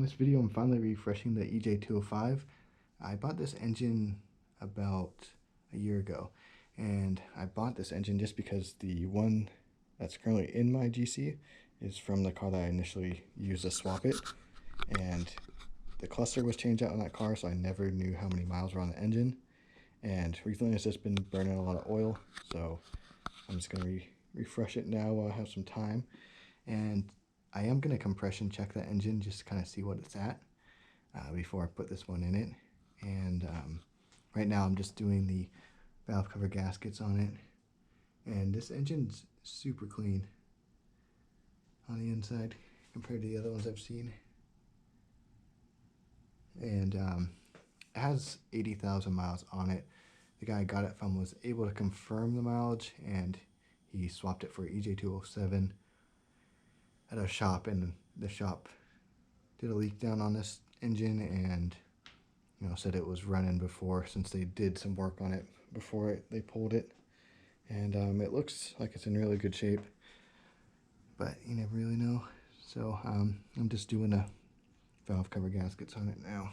this video, I'm finally refreshing the ej205. I bought this engine about a year ago, and I bought this engine just because the one that's currently in my GC is from the car that I initially used to swap it, and the cluster was changed out on that car, so I never knew how many miles were on the engine. And recently it's just been burning a lot of oil, so I'm just going to refresh it now while I have some time. And I am going to compression check that engine just to kind of see what it's at before I put this one in it. And right now I'm just doing the valve cover gaskets on it, and this engine's super clean on the inside compared to the other ones I've seen. And it has 80,000 miles on it. The guy I got it from was able to confirm the mileage, and he swapped it for ej207 at a shop, and the shop did a leak down on this engine and said it was running before, since they did some work on it before they pulled it. And it looks like it's in really good shape, but you never really know. So I'm just doing the valve cover gaskets on it now.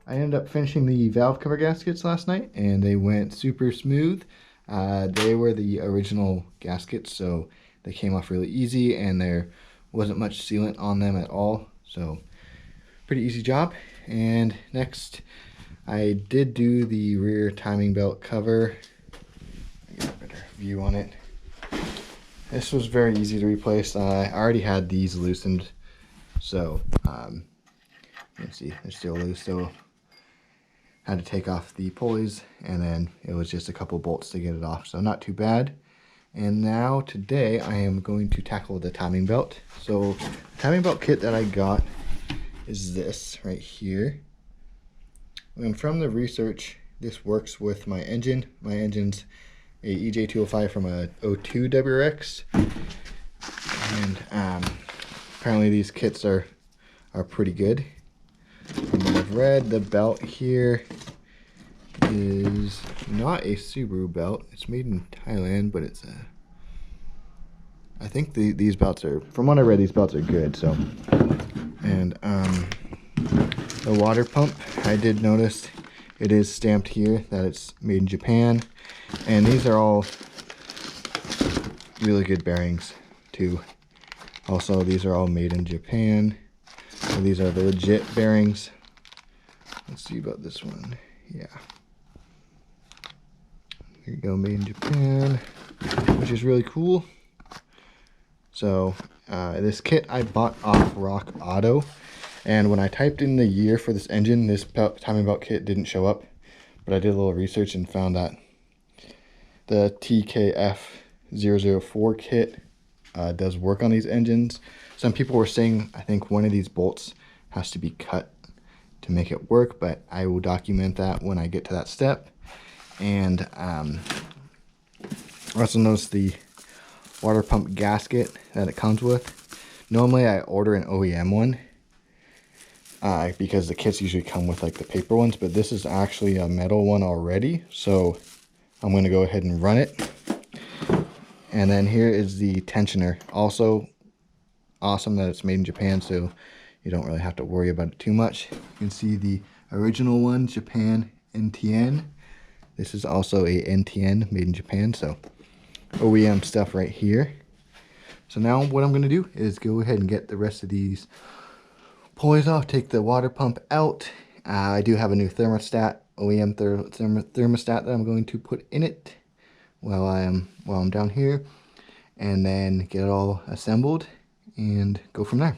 I ended up finishing the valve cover gaskets last night, and they went super smooth. They were the original gaskets, so they came off really easy, and there wasn't much sealant on them at all, so pretty easy job. And next, I did do the rear timing belt cover. Get a better view on it. This was very easy to replace. I already had these loosened, so you can see they're still loose, so had to take off the pulleys, and then it was just a couple bolts to get it off, so not too bad. And now today I am going to tackle the timing belt. So the timing belt kit that I got is this right here, and from the research this works with my engine. My engine's a ej205 from a 02 WRX, and apparently these kits are pretty good. From what I've read, the belt here is not a Subaru belt. It's made in Thailand, but it's I think these belts are, from what I read, these belts are good. So, and the water pump, I did notice it is stamped here that it's made in Japan, and these are all really good bearings too. Also, these are all made in Japan. So these are the legit bearings. Let's see about this one. Yeah. Here you go, made in Japan, which is really cool. So this kit I bought off Rock Auto, and when I typed in the year for this engine, this timing belt kit didn't show up, but I did a little research and found that the TKF004 kit does work on these engines. Some people were saying, I think one of these bolts has to be cut to make it work, but I will document that when I get to that step. And I also noticed the water pump gasket that it comes with. Normally I order an OEM one, because the kits usually come with like the paper ones, but this is actually a metal one already. So I'm going to go ahead and run it. And then here is the tensioner. Also awesome that it's made in Japan, so you don't really have to worry about it too much. You can see the original one, Japan NTN. This is also a NTN made in Japan, so OEM stuff right here. So now what I'm going to do is go ahead and get the rest of these pulleys off, take the water pump out. I do have a new thermostat, OEM thermostat that I'm going to put in it while I'm down here, and then get it all assembled and go from there.